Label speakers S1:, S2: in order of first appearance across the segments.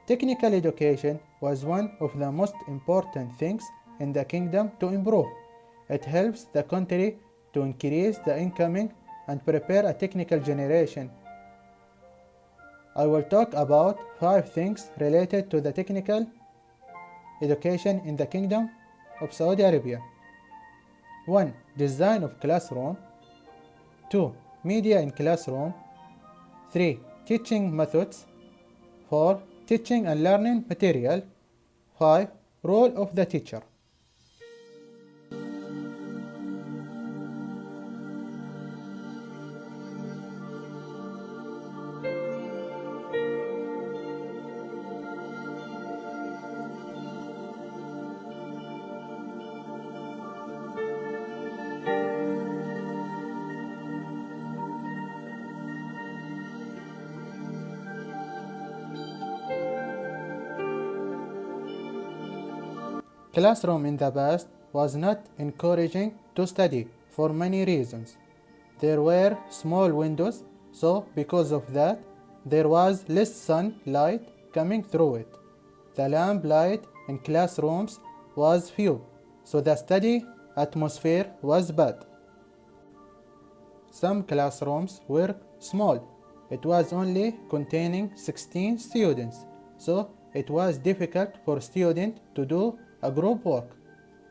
S1: Technical education was one of the most important things in the kingdom to improve. It helps the country to increase the incoming and prepare a technical generation. I will talk about 5 things related to the technical education in the Kingdom of Saudi Arabia. 1. Design of classroom. 2. Media in classroom. 3. Teaching methods. 4. Teaching and learning material. 5. Role of the teacher. Classroom in the past was not encouraging to study for many reasons. There were small windows, so because of that, there was less sunlight coming through it. The lamp light in classrooms was few, so the study atmosphere was bad. Some classrooms were small. It was only containing 16 students, so it was difficult for students to do a group work.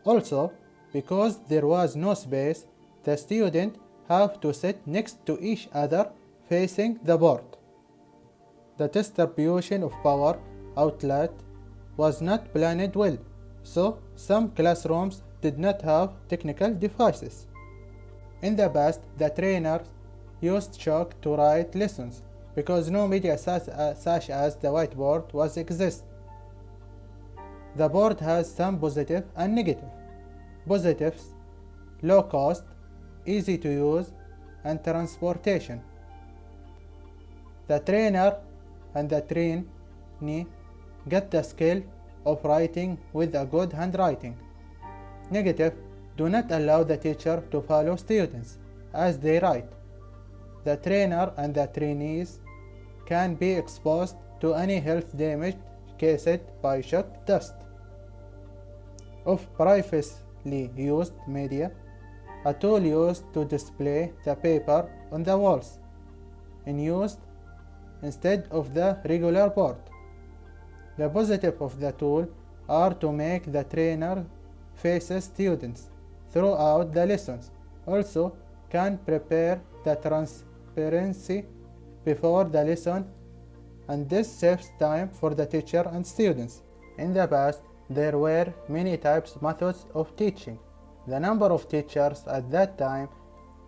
S1: Also, because there was no space, the students have to sit next to each other facing the board. The distribution of power outlet was not planned well, so some classrooms did not have technical devices. In the past, the trainers used chalk to write lessons because no media such as the whiteboard was exist. The board has some positive and negative. Positives: low cost, easy to use, and transportation. The trainer and the trainee get the skill of writing with a good handwriting. Negative: do not allow the teacher to follow students as they write. The trainer and the trainees can be exposed to any health damage caused by shock dust. Of previously used media, a tool used to display the paper on the walls, in use instead of the regular board. The positive of the tool are to make the trainer faces students throughout the lessons. Also can prepare the transparency before the lesson, and this saves time for the teacher and students. In the past, there were many types methods of teaching. The number of teachers at that time,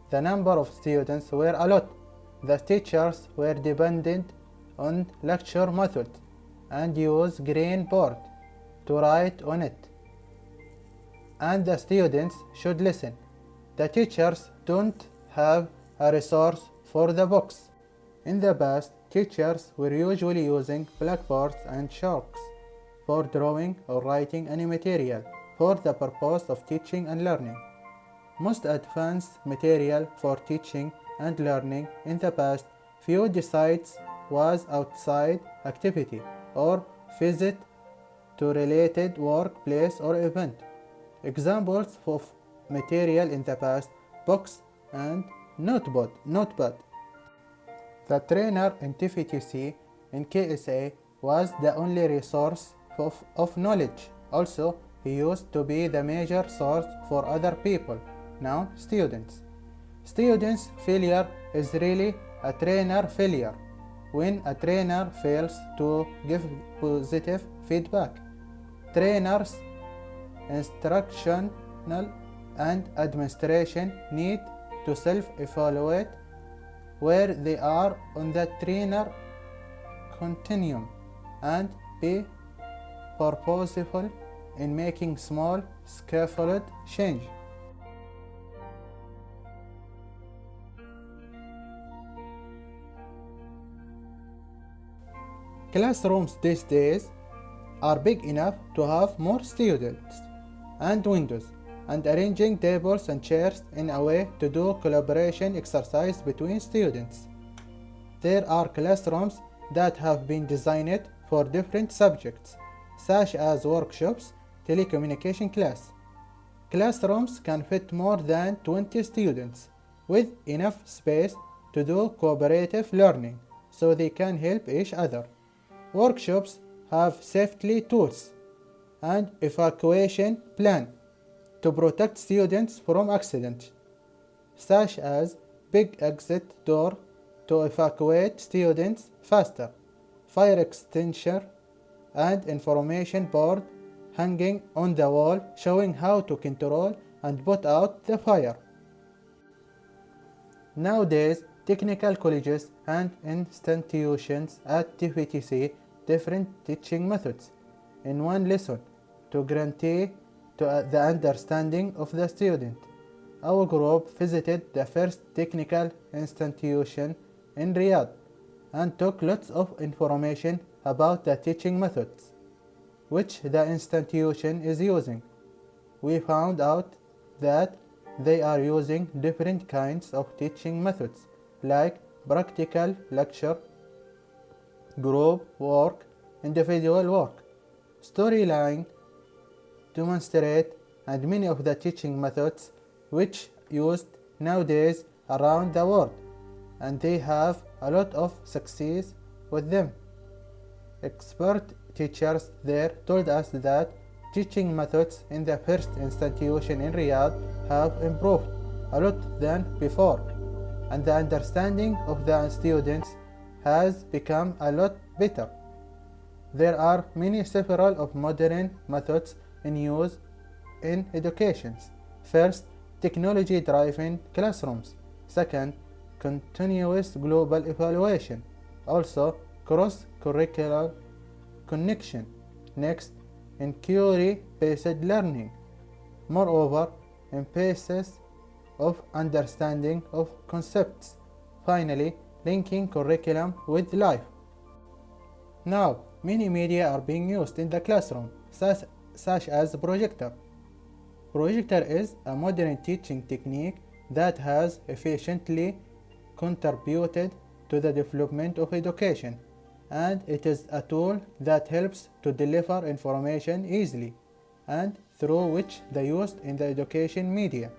S1: the number of students were a lot. The teachers were dependent on lecture method and use green board to write on it. And the students should listen. The teachers don't have a resource for the books. In the past, teachers were usually using blackboards and chalks for drawing or writing any material for the purpose of teaching and learning. Most advanced material for teaching and learning in the past few decides was outside activity or visit to related workplace or event. Examples of material in the past: books and notepad. The trainer in TVTC in KSA was the only resource of knowledge. Also, he used to be the major source for other people, now students. Students' failure is really a trainer failure when a trainer fails to give positive feedback. Trainers, instructional and administration need to self-evaluate where they are on the trainer continuum and be purposeful in making small scaffold change. Classrooms these days are big enough to have more students and windows, and arranging tables and chairs in a way to do collaboration exercise between students. There are classrooms that have been designed for different subjects, such as workshops, telecommunication class. Classrooms can fit more than 20 students with enough space to do cooperative learning so they can help each other. Workshops have safety tools and evacuation plan to protect students from accidents, such as big exit door to evacuate students faster, fire extinguisher, and information board hanging on the wall showing how to control and put out the fire. Nowadays, technical colleges and institutions at TVTC different teaching methods in one lesson to guarantee the understanding of the student. Our group visited the first technical institution in Riyadh and took lots of information about the teaching methods which the institution is using. We found out that they are using different kinds of teaching methods like practical lecture, group work, individual work, storyline, demonstrate, and many of the teaching methods which used nowadays around the world, and they have a lot of success with them. Expert teachers there told us that teaching methods in the first institution in Riyadh have improved a lot than before, and the understanding of the students has become a lot better. There are several of modern methods in use in education. First, technology-driven classrooms. Second, continuous global evaluation. Also, cross-curricular connection. Next, inquiry-based learning. Moreover, emphasis of understanding of concepts. Finally, linking curriculum with life. Now, many media are being used in the classroom, such as projector. Projector is a modern teaching technique that has efficiently contributed to the development of education, and it is a tool that helps to deliver information easily and through which the used in the education media.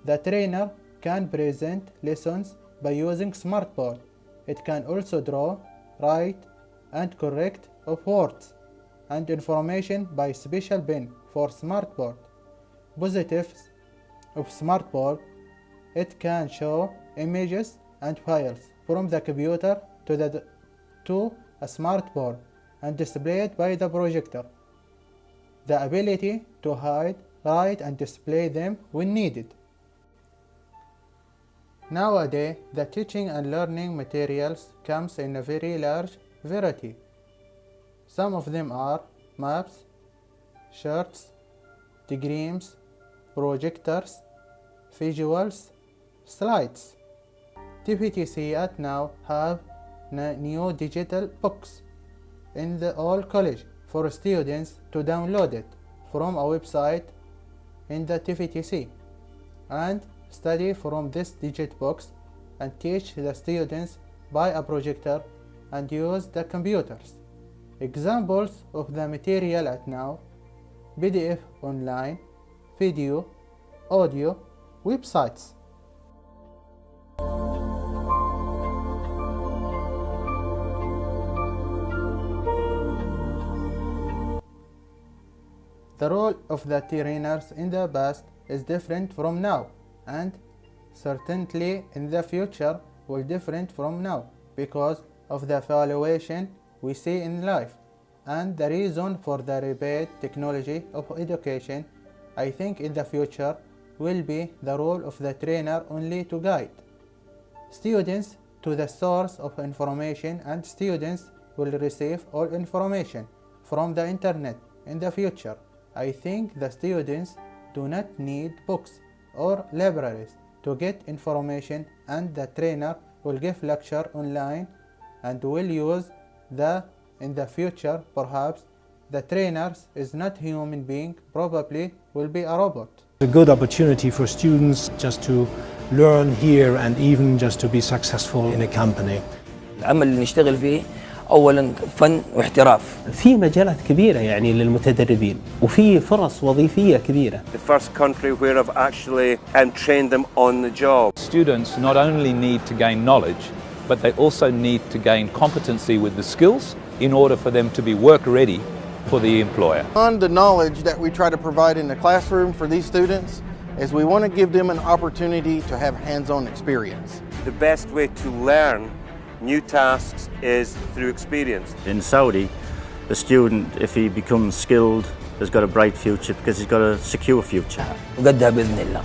S1: The trainer can present lessons by using smartboard. It can also draw, write, and correct of words and information by special pen for smartboard. Positives of smartboard: it can show images and files from the computer to a smartboard and displayed by the projector. The ability to hide, write, and display them when needed. Nowadays, the teaching and learning materials comes in a very large variety. Some of them are maps, charts, diagrams, projectors, visuals, slides. TVTC at now have new digital books in the all college for students to download it from a website in the TVTC and study from this digital books and teach the students by a projector and use the computers. Examples of the material at now: PDF online, video, audio, websites. The role of the trainers in the past is different from now, and certainly in the future will different from now because of the evaluation we see in life. And the reason for the rapid technology of education, I think in the future will be the role of the trainer only to guide students to the source of information, and students will receive all information from the internet in the future. I think the students do not need books or libraries to get information, and the trainer will give lecture online and will use in the future perhaps the trainers is not human being, probably will be a robot.
S2: A good opportunity for students just to learn here and even just to be successful in a company.
S3: العمل اللي نشتغل فيه أولا فن واحتراف.
S4: في مجالات كبيرة يعني للمتدربين وفي فرص وظيفية كبيرة.
S5: The first country where I've actually trained them on the job.
S6: Students not only need to gain knowledge, but they also need to gain competency with the skills in order for them to be work ready for the employer.
S7: On the knowledge that we try to provide in the classroom for these students is we want to give them an opportunity to have hands-on experience.
S5: The best way to learn new tasks is through experience.
S8: In Saudi, the student, if he becomes skilled, has got a bright future because he's got a secure future.
S3: وقدها بإذن الله.